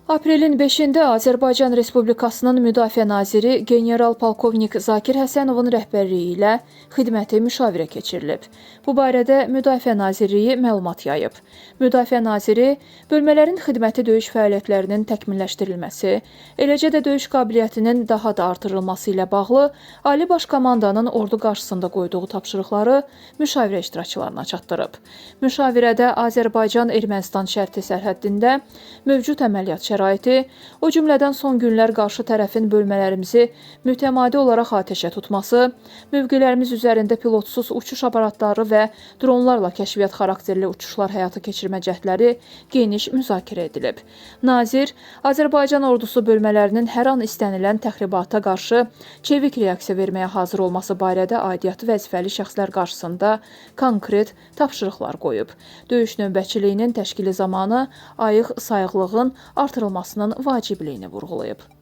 Aprelin 5-də Azərbaycan Respublikasının Müdafiə naziri general-polkovnik Zakir Həsənovun rəhbərliyi ilə xidməti müşavirə keçirilib. Bu barədə Müdafiə Nazirliyi məlumat yayıb. Müdafiə naziri bölmələrin xidməti döyüş fəaliyyətlərinin təkmilləşdirilməsi, eləcə də döyüş qabiliyyətinin daha da artırılması ilə bağlı Ali Baş Komandanın ordu qarşısında qoyduğu tapşırıqları müşavirə iştirakçılarına çatdırıb. Müşavirədə Azərbaycan-Ermənistan şərti sərhəddində mövcud əməliyyat şəraiti, o cümlədən son günlər qarşı tərəfin bölmələrimizi mütəmadi olaraq atəşə tutması, mövqelərimiz üzərində pilotsuz uçuş aparatları və dronlarla kəşfiyyat xarakterli uçuşlar həyata keçirmə cəhdləri geniş müzakirə edilib. Nazir, Azərbaycan ordusu bölmələrinin hər an istənilən təxribata qarşı çevik reaksiya verməyə hazır olması barədə aidiyyatı vəzifəli şəxslər qarşısında konkret tapşırıqlar qoyub. Döyüş növbətçiliyinin təşkili zamanı ayıq sayıqlığın artırılmasının vacibliyini vurğulayıb.